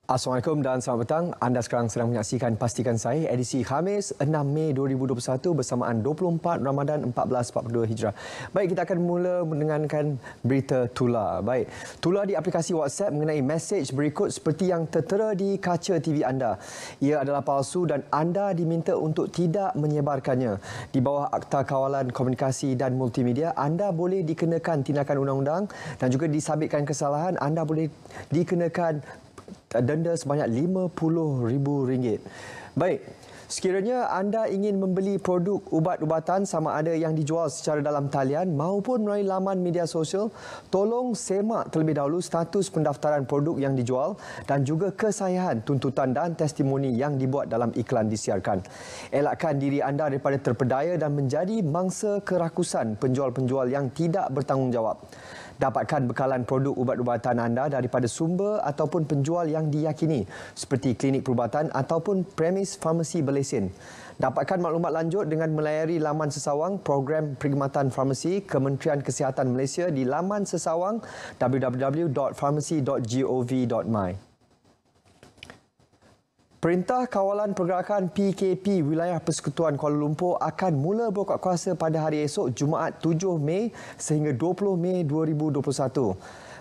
Assalamualaikum dan selamat petang. Anda sekarang sedang menyaksikan Pastikan Sahih edisi Khamis 6 Mei 2021 bersamaan 24 Ramadan 1442 Hijrah. Baik, kita akan mula mendengarkan berita tular. Baik, tular di aplikasi WhatsApp mengenai mesej berikut seperti yang tertera di kaca TV anda. Ia adalah palsu dan anda diminta untuk tidak menyebarkannya. Di bawah Akta Kawalan Komunikasi dan Multimedia, anda boleh dikenakan tindakan undang-undang dan juga disabitkan kesalahan, anda boleh dikenakan denda sebanyak RM50,000. Baik, sekiranya anda ingin membeli produk ubat-ubatan sama ada yang dijual secara dalam talian maupun melalui laman media sosial, tolong semak terlebih dahulu status pendaftaran produk yang dijual dan juga kesahihan tuntutan dan testimoni yang dibuat dalam iklan disiarkan. Elakkan diri anda daripada terpedaya dan menjadi mangsa kerakusan penjual-penjual yang tidak bertanggungjawab. Dapatkan bekalan produk ubat-ubatan anda daripada sumber ataupun penjual yang diyakini seperti klinik perubatan ataupun premis farmasi berlesen. Dapatkan maklumat lanjut dengan melayari laman sesawang Program Perkhidmatan Farmasi Kementerian Kesihatan Malaysia di laman sesawang www.farmasi.gov.my. Perintah Kawalan Pergerakan PKP Wilayah Persekutuan Kuala Lumpur akan mula berkuatkuasa pada hari esok Jumaat 7 Mei sehingga 20 Mei 2021.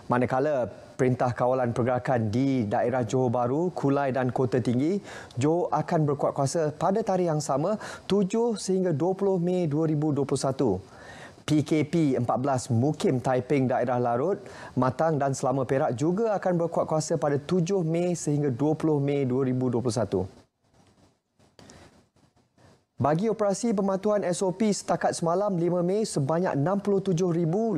Manakala Perintah Kawalan Pergerakan di daerah Johor Bahru, Kulai dan Kota Tinggi, Johor akan berkuatkuasa pada tarikh yang sama 7 sehingga 20 Mei 2021. PKP 14 Mukim Taiping Daerah Larut, Matang dan Selama Perak juga akan berkuatkuasa pada 7 Mei sehingga 20 Mei 2021. Bagi operasi pematuhan SOP setakat semalam 5 Mei, sebanyak 67,880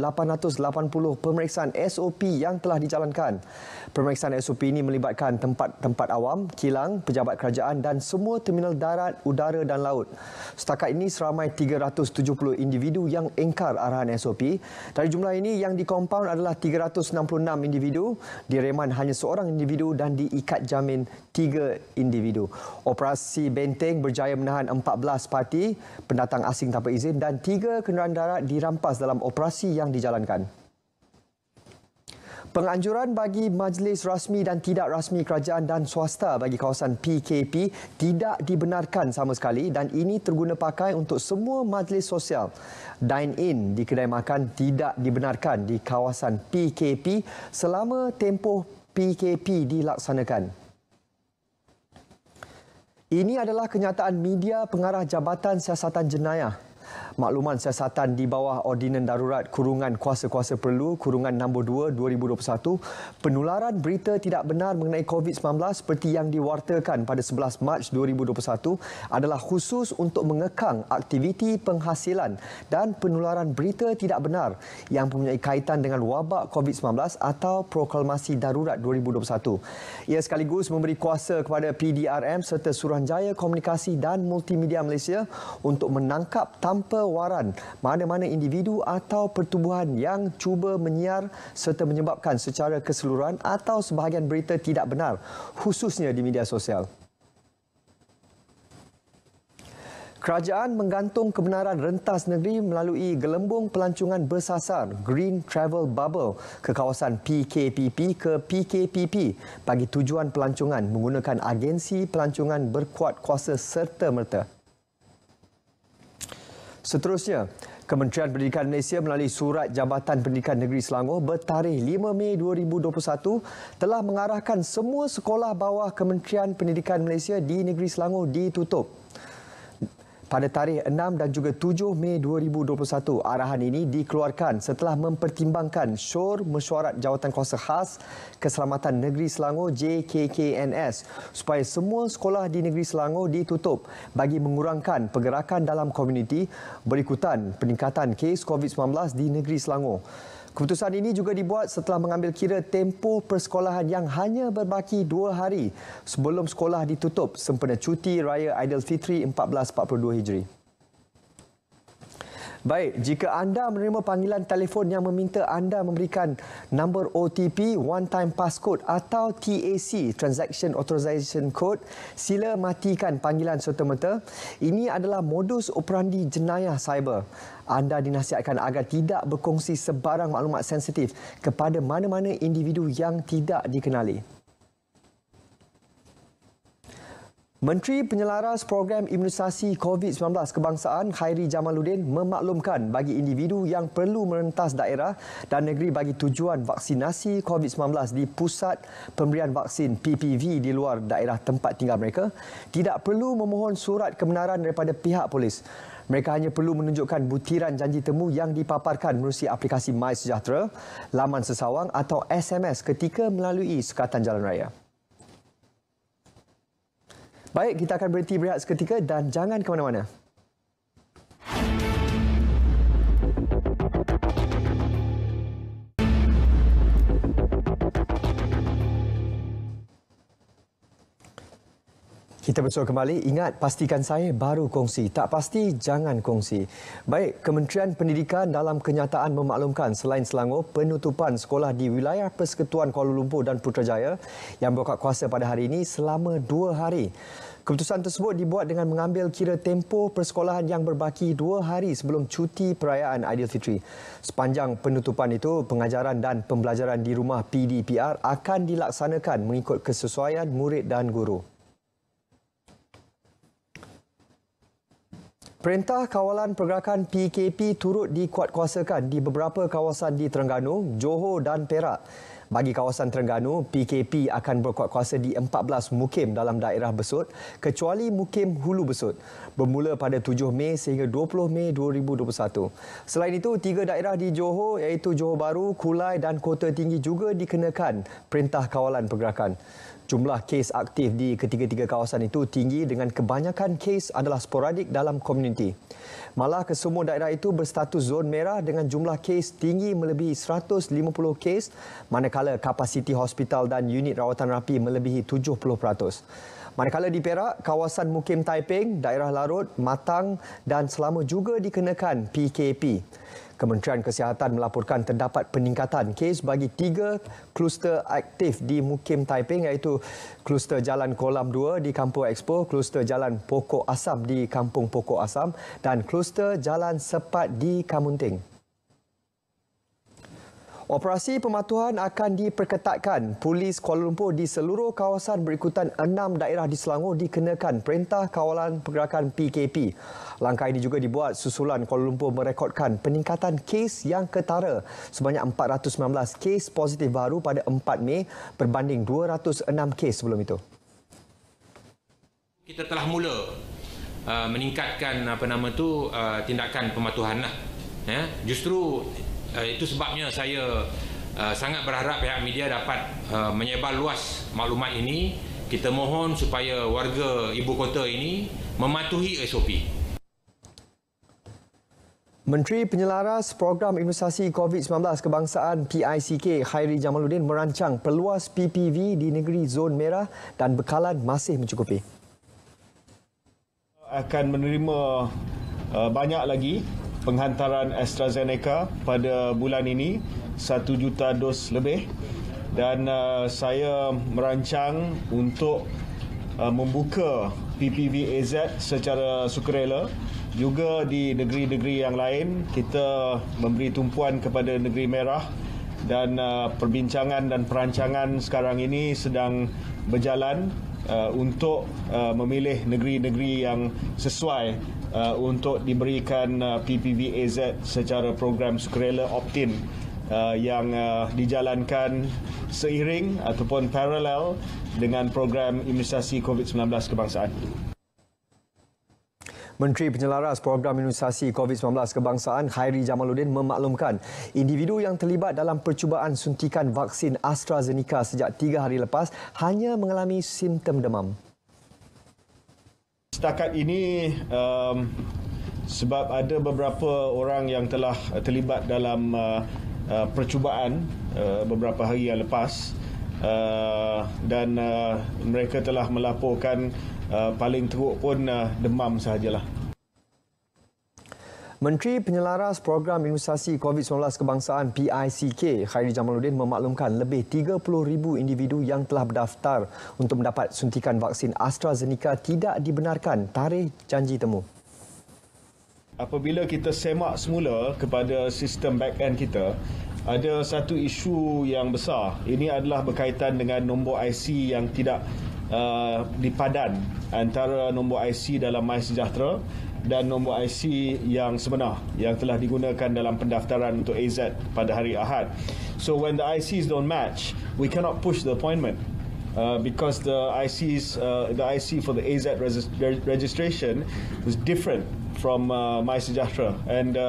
pemeriksaan SOP yang telah dijalankan. Pemeriksaan SOP ini melibatkan tempat-tempat awam, kilang, pejabat kerajaan dan semua terminal darat, udara dan laut. Setakat ini seramai 370 individu yang engkar arahan SOP. Dari jumlah ini yang dikompaun adalah 366 individu, direman hanya seorang individu dan diikat jamin 3 individu. Operasi Benteng berjaya menahan 14 parti pendatang asing tanpa izin dan 3 kenderaan darat dirampas dalam operasi yang dijalankan. Penganjuran bagi majlis rasmi dan tidak rasmi kerajaan dan swasta bagi kawasan PKP tidak dibenarkan sama sekali dan ini terguna pakai untuk semua majlis sosial. Dine-in di kedai makan tidak dibenarkan di kawasan PKP selama tempoh PKP dilaksanakan. Ini adalah kenyataan media pengarah Jabatan Siasatan Jenayah. Makluman siasatan di bawah Ordinan Darurat Kurungan Kuasa-Kuasa Perlu Kurungan nombor 2 2021, penularan berita tidak benar mengenai COVID-19 seperti yang diwartakan pada 11 Mac 2021 adalah khusus untuk mengekang aktiviti penghasilan dan penularan berita tidak benar yang mempunyai kaitan dengan wabak COVID-19 atau Proklamasi Darurat 2021. Ia sekaligus memberi kuasa kepada PDRM serta Suruhanjaya Komunikasi dan Multimedia Malaysia untuk menangkap tanpa waran mana-mana individu atau pertubuhan yang cuba menyiar serta menyebabkan secara keseluruhan atau sebahagian berita tidak benar, khususnya di media sosial. Kerajaan menggantung kebenaran rentas negeri melalui gelembung pelancongan bersasar Green Travel Bubble ke kawasan PKPP ke PKPP bagi tujuan pelancongan menggunakan agensi pelancongan berkuat kuasa serta-merta. Seterusnya, Kementerian Pendidikan Malaysia melalui Surat Jabatan Pendidikan Negeri Selangor bertarikh 5 Mei 2021 telah mengarahkan semua sekolah bawah Kementerian Pendidikan Malaysia di Negeri Selangor ditutup. Pada tarikh 6 dan juga 7 Mei 2021, arahan ini dikeluarkan setelah mempertimbangkan Syur Mesyuarat Jawatankuasa Khas Keselamatan Negeri Selangor JKKNS supaya semua sekolah di Negeri Selangor ditutup bagi mengurangkan pergerakan dalam komuniti berikutan peningkatan kes COVID-19 di Negeri Selangor. Keputusan ini juga dibuat setelah mengambil kira tempoh persekolahan yang hanya berbaki 2 hari sebelum sekolah ditutup sempena cuti Raya Aidilfitri 1442 Hijri. Baik, jika anda menerima panggilan telefon yang meminta anda memberikan nombor OTP One Time Passcode atau TAC Transaction Authorization Code, sila matikan panggilan serta-merta. Ini adalah modus operandi jenayah cyber. Anda dinasihatkan agar tidak berkongsi sebarang maklumat sensitif kepada mana-mana individu yang tidak dikenali. Menteri Penyelaras Program Imunisasi COVID-19 Kebangsaan Khairi Jamaluddin memaklumkan bagi individu yang perlu merentas daerah dan negeri bagi tujuan vaksinasi COVID-19 di pusat pemberian vaksin PPV di luar daerah tempat tinggal mereka tidak perlu memohon surat kebenaran daripada pihak polis. Mereka hanya perlu menunjukkan butiran janji temu yang dipaparkan melalui aplikasi MySejahtera, laman sesawang atau SMS ketika melalui Sukatan Jalan Raya. Baik, kita akan berhenti berehat seketika dan jangan ke mana-mana. Kita bersua kembali. Ingat, pastikan saya baru kongsi. Tak pasti, jangan kongsi. Baik, Kementerian Pendidikan dalam kenyataan memaklumkan selain Selangor, penutupan sekolah di wilayah Persekutuan Kuala Lumpur dan Putrajaya yang berkuat kuasa pada hari ini selama 2 hari. Keputusan tersebut dibuat dengan mengambil kira tempoh persekolahan yang berbaki 2 hari sebelum cuti perayaan Aidilfitri. Sepanjang penutupan itu, pengajaran dan pembelajaran di rumah PDPR akan dilaksanakan mengikut kesesuaian murid dan guru. Perintah Kawalan Pergerakan PKP turut dikuatkuasakan di beberapa kawasan di Terengganu, Johor dan Perak. Bagi kawasan Terengganu, PKP akan berkuatkuasa di 14 mukim dalam daerah Besut kecuali mukim Hulu Besut bermula pada 7 Mei sehingga 20 Mei 2021. Selain itu, 3 daerah di Johor iaitu Johor Bahru, Kulai dan Kota Tinggi juga dikenakan Perintah Kawalan Pergerakan. Jumlah kes aktif di ketiga-tiga kawasan itu tinggi dengan kebanyakan kes adalah sporadik dalam komuniti. Malah kesemua daerah itu berstatus zon merah dengan jumlah kes tinggi melebihi 150 kes manakala kapasiti hospital dan unit rawatan rapi melebihi 70%. Manakala di Perak, kawasan Mukim Taiping, daerah Larut, Matang dan Selama juga dikenakan PKP. Kementerian Kesihatan melaporkan terdapat peningkatan kes bagi 3 kluster aktif di Mukim Taiping iaitu kluster Jalan Kolam 2 di Kampung Expo, kluster Jalan Pokok Asam di Kampung Pokok Asam dan kluster Jalan Sepat di Kamunting. Operasi pematuhan akan diperketatkan. Polis Kuala Lumpur di seluruh kawasan berikutan 6 daerah di Selangor dikenakan Perintah Kawalan Pergerakan PKP. Langkah ini juga dibuat susulan Kuala Lumpur merekodkan peningkatan kes yang ketara sebanyak 419 kes positif baru pada 4 Mei berbanding 206 kes sebelum itu. Kita telah mula meningkatkan tindakan pematuhan lah. Justru itu sebabnya saya sangat berharap pihak media dapat menyebar luas maklumat ini. Kita mohon supaya warga ibu kota ini mematuhi SOP. Menteri Penyelaras Program Imunisasi COVID-19 Kebangsaan PICK Khairi Jamaluddin merancang peluas PPV di negeri zon merah dan bekalan masih mencukupi. Akan menerima banyak lagi penghantaran AstraZeneca pada bulan ini, 1 juta dos lebih, dan saya merancang untuk membuka PPV AZ secara sukarela. Juga di negeri-negeri yang lain kita memberi tumpuan kepada negeri merah dan perbincangan dan perancangan sekarang ini sedang berjalan untuk memilih negeri-negeri yang sesuai untuk diberikan PPV AZ secara program sukarela opt-in yang dijalankan seiring ataupun paralel dengan program imunisasi COVID-19 kebangsaan. Menteri Penyelaras Program Imunisasi COVID-19 Kebangsaan Khairi Jamaluddin memaklumkan individu yang terlibat dalam percubaan suntikan vaksin AstraZeneca sejak 3 hari lepas hanya mengalami simptom demam. Setakat ini, sebab ada beberapa orang yang telah terlibat dalam percubaan beberapa hari yang lepas dan mereka telah melaporkan paling teruk pun demam sahajalah. Menteri Penyelaras Program Imunisasi COVID-19 Kebangsaan PICK Khairi Jamaluddin memaklumkan lebih 30,000 individu yang telah berdaftar untuk mendapat suntikan vaksin AstraZeneca tidak dibenarkan tarikh janji temu. Apabila kita semak semula kepada sistem back-end kita, ada satu isu yang besar. Ini adalah berkaitan dengan nombor IC yang tidak dipadan antara nombor IC dalam MySejahtera dan nombor IC yang sebenar yang telah digunakan dalam pendaftaran untuk AZ pada hari Ahad. So when the ICs don't match, we cannot push the appointment because the IC for the AZ registration is different from MySejahtera, and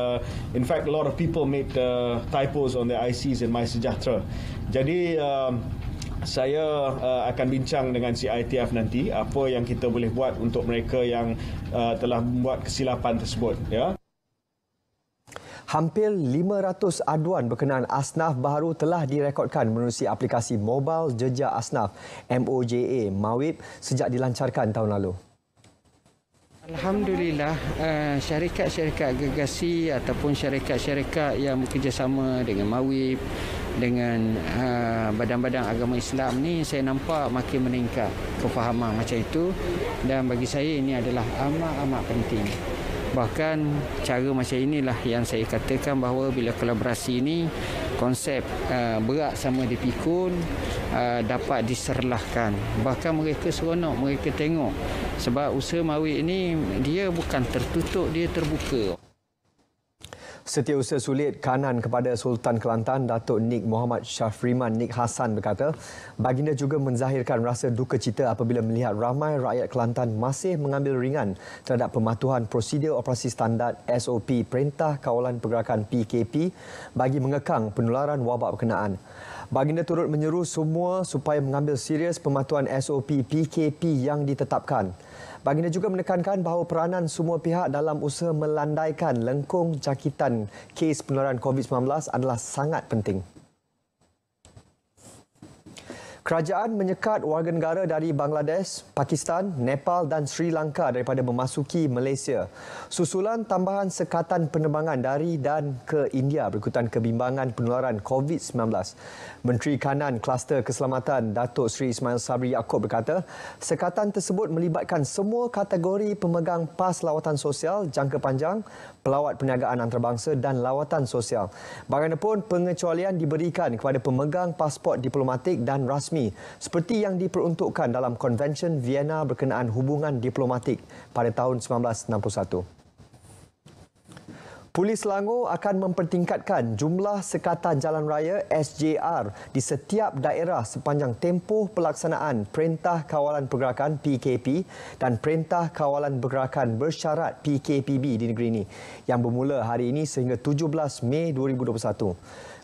in fact a lot of people made typos on the ICs in MySejahtera. Jadi saya akan bincang dengan CITF nanti apa yang kita boleh buat untuk mereka yang telah membuat kesilapan tersebut, ya. Hampir 500 aduan berkenaan asnaf baharu telah direkodkan menerusi aplikasi Mobile Jejak Asnaf MOJA Mawib sejak dilancarkan tahun lalu. Alhamdulillah, syarikat-syarikat gergasi ataupun syarikat-syarikat yang bekerjasama dengan Mawib, dengan badan-badan agama Islam ni, saya nampak makin meningkat kefahaman macam itu, dan bagi saya ini adalah amat-amat penting. Bahkan cara macam inilah yang saya katakan bahawa bila kolaborasi ini, konsep berat sama dipikul dapat diserlahkan. Bahkan mereka seronok, mereka tengok. Sebab usaha Mawib ini dia bukan tertutup, dia terbuka. Setiausaha Sulit Kanan kepada Sultan Kelantan Datuk Nik Muhammad Syafriman Nik Hassan berkata, baginda juga menzahirkan rasa duka cita apabila melihat ramai rakyat Kelantan masih mengambil ringan terhadap pematuhan prosedur operasi standard SOP Perintah Kawalan Pergerakan PKP bagi mengekang penularan wabak berkenaan. Baginda turut menyeru semua supaya mengambil serius pematuhan SOP PKP yang ditetapkan. Baginda juga menekankan bahawa peranan semua pihak dalam usaha melandaikan lengkung jangkitan kes penularan COVID-19 adalah sangat penting. Kerajaan menyekat warga negara dari Bangladesh, Pakistan, Nepal dan Sri Lanka daripada memasuki Malaysia. Susulan tambahan sekatan penerbangan dari dan ke India berikutan kebimbangan penularan COVID-19. Menteri Kanan Kluster Keselamatan Datuk Seri Ismail Sabri Yaakob berkata, sekatan tersebut melibatkan semua kategori pemegang pas lawatan sosial jangka panjang, pelawat perniagaan antarabangsa dan lawatan sosial. Bagaimanapun pengecualian diberikan kepada pemegang pasport diplomatik dan rasmi seperti yang diperuntukkan dalam Konvensyen Vienna berkenaan hubungan diplomatik pada tahun 1961. Polis Selangor akan mempertingkatkan jumlah sekatan jalan raya SJR di setiap daerah sepanjang tempoh pelaksanaan Perintah Kawalan Pergerakan PKP dan Perintah Kawalan Pergerakan Bersyarat PKPB di negeri ini yang bermula hari ini sehingga 17 Mei 2021.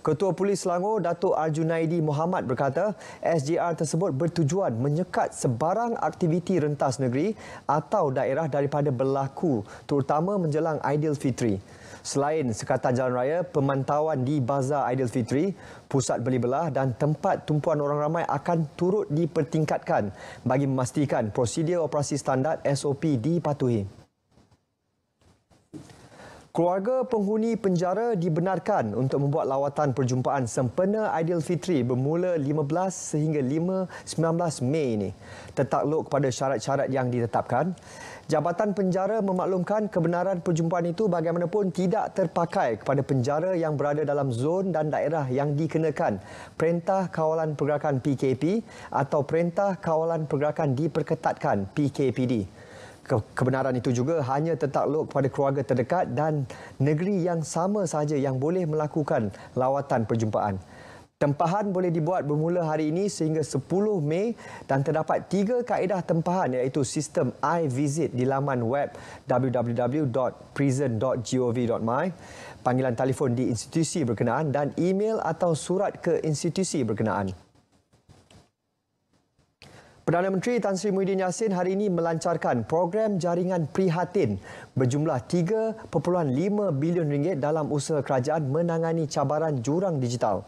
Ketua Polis Selangor Datuk Arjunaidi Muhammad berkata SJR tersebut bertujuan menyekat sebarang aktiviti rentas negeri atau daerah daripada berlaku terutama menjelang Aidilfitri. Selain sekatan jalan raya, pemantauan di Bazar Aidilfitri, pusat beli belah dan tempat tumpuan orang ramai akan turut dipertingkatkan bagi memastikan prosedur operasi standard SOP dipatuhi. Keluarga penghuni penjara dibenarkan untuk membuat lawatan perjumpaan sempena Aidilfitri bermula 15 sehingga 19 Mei ini. Tertakluk kepada syarat-syarat yang ditetapkan, Jabatan Penjara memaklumkan kebenaran perjumpaan itu bagaimanapun tidak terpakai kepada penjara yang berada dalam zon dan daerah yang dikenakan Perintah Kawalan Pergerakan PKP atau Perintah Kawalan Pergerakan Diperketatkan PKPD. Kebenaran itu juga hanya tertakluk kepada keluarga terdekat dan negeri yang sama sahaja yang boleh melakukan lawatan perjumpaan. Tempahan boleh dibuat bermula hari ini sehingga 10 Mei dan terdapat 3 kaedah tempahan iaitu sistem iVisit di laman web www.prison.gov.my, panggilan telefon di institusi berkenaan dan email atau surat ke institusi berkenaan. Perdana Menteri Tan Sri Muhyiddin Yassin hari ini melancarkan program jaringan prihatin berjumlah 3.5 bilion ringgit dalam usaha kerajaan menangani cabaran jurang digital.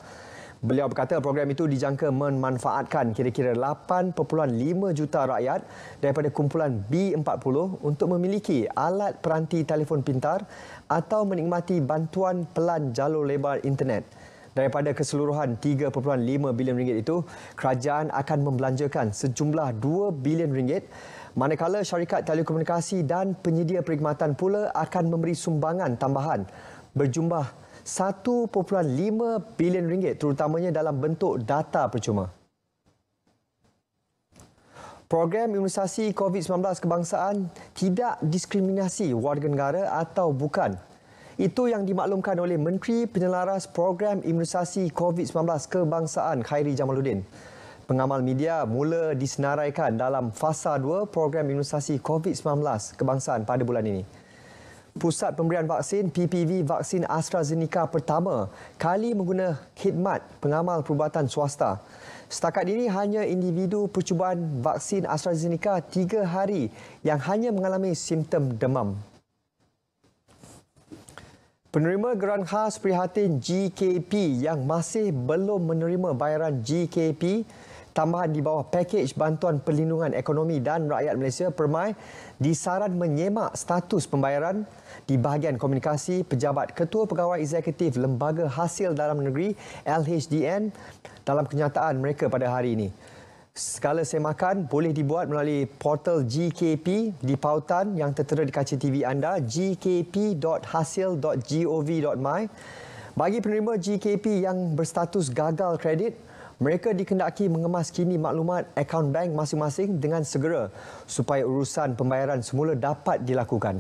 Beliau berkata program itu dijangka memanfaatkan kira-kira 8.5 juta rakyat daripada kumpulan B40 untuk memiliki alat peranti telefon pintar atau menikmati bantuan pelan jalur lebar internet. Daripada keseluruhan 3.5 bilion ringgit itu, kerajaan akan membelanjakan sejumlah 2 bilion ringgit, manakala syarikat telekomunikasi dan penyedia perkhidmatan pula akan memberi sumbangan tambahan berjumlah 1.5 bilion ringgit terutamanya dalam bentuk data percuma. Program imunisasi COVID-19 kebangsaan tidak diskriminasi warga negara atau bukan. Itu yang dimaklumkan oleh Menteri Penyelaras Program Imunisasi COVID-19 Kebangsaan Khairi Jamaluddin. Pengamal media mula disenaraikan dalam fasa 2 program imunisasi COVID-19 kebangsaan pada bulan ini. Pusat Pemberian Vaksin PPV vaksin AstraZeneca pertama kali mengguna khidmat pengamal perubatan swasta. Setakat ini hanya individu percubaan vaksin AstraZeneca 3 hari yang hanya mengalami simptom demam. Penerima geran khas prihatin GKP yang masih belum menerima bayaran GKP tambahan di bawah pakej bantuan perlindungan ekonomi dan rakyat Malaysia PERMAI disaran menyemak status pembayaran di bahagian komunikasi pejabat Ketua Pegawai Eksekutif Lembaga Hasil Dalam Negeri LHDN dalam kenyataan mereka pada hari ini. Segala semakan boleh dibuat melalui portal GKP di pautan yang tertera di kaca TV anda gkp.hasil.gov.my. Bagi penerima GKP yang berstatus gagal kredit, mereka dikendaki mengemas kini maklumat akaun bank masing-masing dengan segera supaya urusan pembayaran semula dapat dilakukan.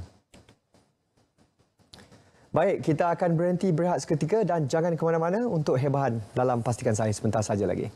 Baik, kita akan berhenti berehat seketika dan jangan ke mana-mana untuk hebahan dalam Pastikan Saya sebentar saja lagi.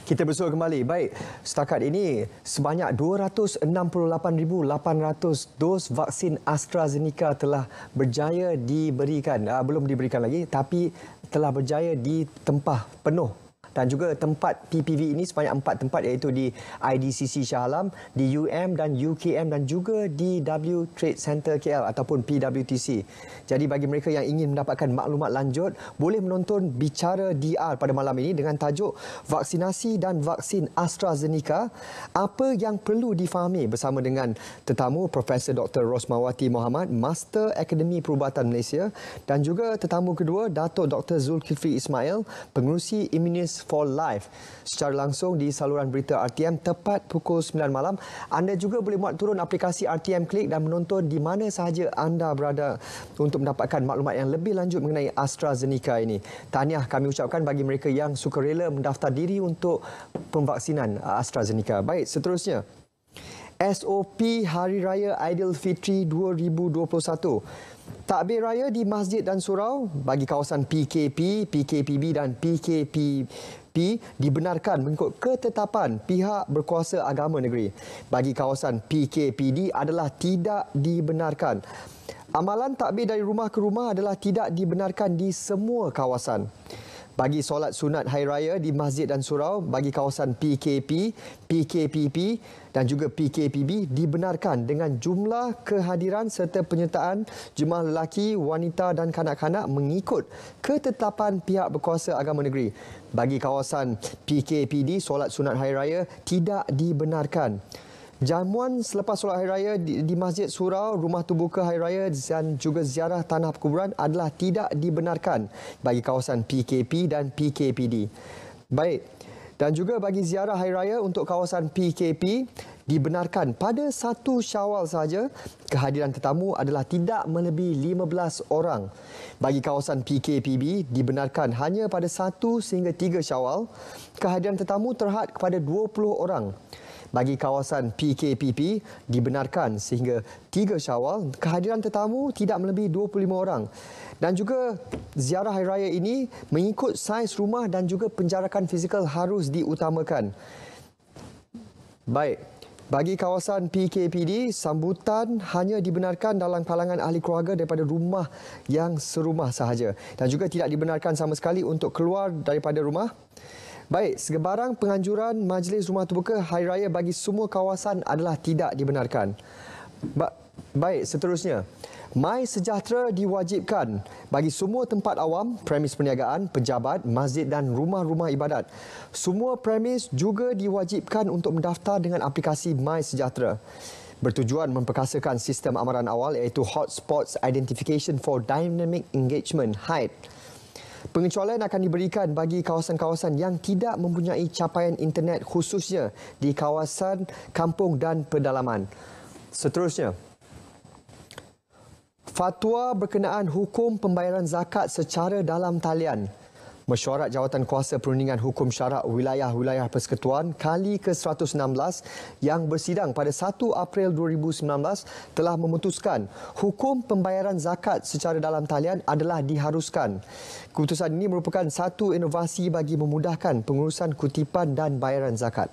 Kita bersua kembali. Baik, setakat ini sebanyak 268,800 dos vaksin AstraZeneca telah berjaya diberikan. Belum diberikan lagi tapi telah berjaya ditempah penuh. Dan juga tempat PPV ini sebanyak 4 tempat iaitu di IDCC Shah Alam, di UM dan UKM dan juga di W Trade Center KL ataupun PWTC. Jadi bagi mereka yang ingin mendapatkan maklumat lanjut, boleh menonton Bicara DR pada malam ini dengan tajuk Vaksinasi dan Vaksin AstraZeneca, apa yang perlu difahami bersama dengan tetamu Profesor Dr. Rosmawati Mohamad, Master Akademi Perubatan Malaysia dan juga tetamu kedua Datuk Dr. Zulkifli Ismail, Pengerusi Immunis for Life secara langsung di saluran berita RTM tepat pukul 9 malam. Anda juga boleh muat turun aplikasi RTM Click dan menonton di mana sahaja anda berada untuk mendapatkan maklumat yang lebih lanjut mengenai AstraZeneca ini. Tahniah kami ucapkan bagi mereka yang sukarela mendaftar diri untuk pemvaksinan AstraZeneca. Baik, seterusnya. SOP Hari Raya Aidilfitri 2021. Takbir raya di masjid dan surau bagi kawasan PKP, PKPB dan PKPP dibenarkan mengikut ketetapan pihak berkuasa agama negeri. Bagi kawasan PKPD adalah tidak dibenarkan. Amalan takbir dari rumah ke rumah adalah tidak dibenarkan di semua kawasan. Bagi solat sunat Hari Raya di masjid dan surau bagi kawasan PKP, PKPP dan juga PKPB dibenarkan dengan jumlah kehadiran serta penyertaan jemaah lelaki, wanita dan kanak-kanak mengikut ketetapan pihak berkuasa agama negeri. Bagi kawasan PKPD, solat sunat Hari Raya tidak dibenarkan. Jamuan selepas solat Hari Raya di Masjid Surau, Rumah Terbuka Hari Raya dan juga ziarah tanah perkuburan adalah tidak dibenarkan bagi kawasan PKP dan PKPD. Baik, dan juga bagi ziarah Hari Raya untuk kawasan PKP dibenarkan pada 1 Syawal sahaja. Kehadiran tetamu adalah tidak melebihi 15 orang. Bagi kawasan PKPB dibenarkan hanya pada 1 sehingga 3 Syawal. Kehadiran tetamu terhad kepada 20 orang. Bagi kawasan PKPP dibenarkan sehingga 3 Syawal, kehadiran tetamu tidak melebihi 25 orang. Dan juga ziarah Hari Raya ini mengikut saiz rumah dan juga penjarakan fizikal harus diutamakan. Baik, bagi kawasan PKPD, sambutan hanya dibenarkan dalam kalangan ahli keluarga daripada rumah yang serumah sahaja. Dan juga tidak dibenarkan sama sekali untuk keluar daripada rumah. Baik, sebarang penganjuran Majlis Rumah Terbuka Hari Raya bagi semua kawasan adalah tidak dibenarkan. Baik, seterusnya. MySejahtera diwajibkan bagi semua tempat awam, premis perniagaan, pejabat, masjid dan rumah-rumah ibadat. Semua premis juga diwajibkan untuk mendaftar dengan aplikasi MySejahtera. Bertujuan memperkasakan sistem amaran awal iaitu Hotspots Identification for Dynamic Engagement (HIDE). Pengecualian akan diberikan bagi kawasan-kawasan yang tidak mempunyai capaian internet khususnya di kawasan kampung dan pedalaman. Seterusnya, Fatwa berkenaan hukum pembayaran zakat secara dalam talian. Mesyuarat Jawatan Kuasa Perundingan Hukum Syarak Wilayah-Wilayah Persekutuan kali ke-116 yang bersidang pada 1 April 2019 telah memutuskan hukum pembayaran zakat secara dalam talian adalah diharuskan. Keputusan ini merupakan satu inovasi bagi memudahkan pengurusan kutipan dan bayaran zakat.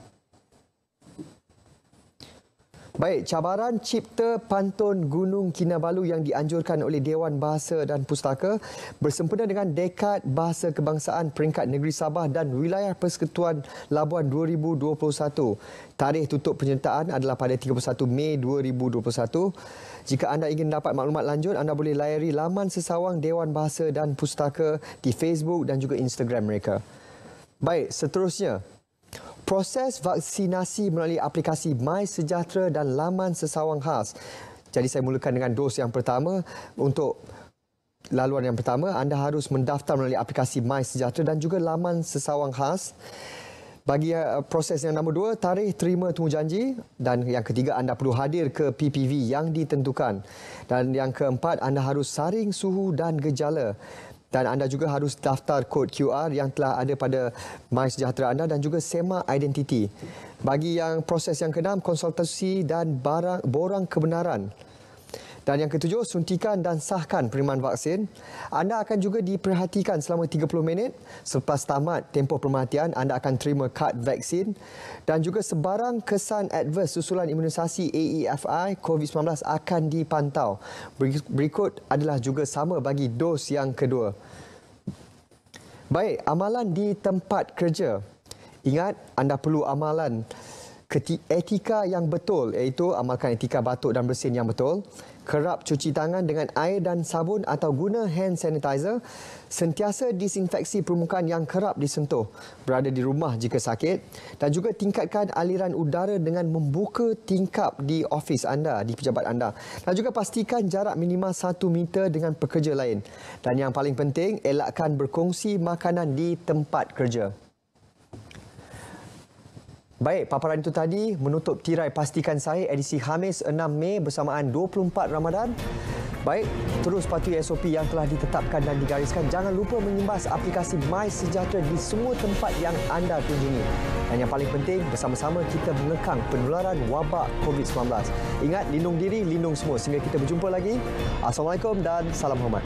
Baik, cabaran cipta pantun Gunung Kinabalu yang dianjurkan oleh Dewan Bahasa dan Pustaka bersempena dengan Dekad Bahasa Kebangsaan Peringkat Negeri Sabah dan Wilayah Persekutuan Labuan 2021. Tarikh tutup penyertaan adalah pada 31 Mei 2021. Jika anda ingin dapat maklumat lanjut, anda boleh layari laman sesawang Dewan Bahasa dan Pustaka di Facebook dan juga Instagram mereka. Baik, seterusnya. Proses vaksinasi melalui aplikasi MySejahtera dan laman sesawang khas. Jadi saya mulakan dengan dos yang pertama. Untuk laluan yang pertama, anda harus mendaftar melalui aplikasi MySejahtera dan juga laman sesawang khas. Bagi proses yang nombor 2, tarikh terima temujanji, dan yang ketiga, anda perlu hadir ke PPV yang ditentukan. Dan yang keempat, anda harus saring suhu dan gejala. Dan anda juga harus daftar kod QR yang telah ada pada MySejahtera anda dan juga semak identiti. Bagi yang proses yang keenam, konsultasi dan borang kebenaran. Dan yang ketujuh, suntikan dan sahkan penerimaan vaksin. Anda akan juga diperhatikan selama 30 minit. Selepas tamat tempoh pemerhatian, anda akan terima kad vaksin. Dan juga sebarang kesan adverse susulan imunisasi AEFI COVID-19 akan dipantau. Berikut adalah juga sama bagi dos yang kedua. Baik, amalan di tempat kerja. Ingat, anda perlu amalan etika yang betul, iaitu amalkan etika batuk dan bersin yang betul. Kerap cuci tangan dengan air dan sabun atau guna hand sanitizer. Sentiasa disinfeksi permukaan yang kerap disentuh. Berada di rumah jika sakit. Dan juga tingkatkan aliran udara dengan membuka tingkap di ofis anda, di pejabat anda. Dan juga pastikan jarak minimal 1 meter dengan pekerja lain. Dan yang paling penting, elakkan berkongsi makanan di tempat kerja. Baik, paparan itu tadi menutup tirai Pastikan Saya edisi Khamis 6 Mei bersamaan 24 Ramadan. Baik, terus patuhi SOP yang telah ditetapkan dan digariskan. Jangan lupa mengimbas aplikasi MySejahtera di semua tempat yang anda kunjungi. Dan yang paling penting, bersama-sama kita mengekang penularan wabak COVID-19. Ingat, lindung diri, lindung semua. Sehingga kita berjumpa lagi. Assalamualaikum dan salam hormat.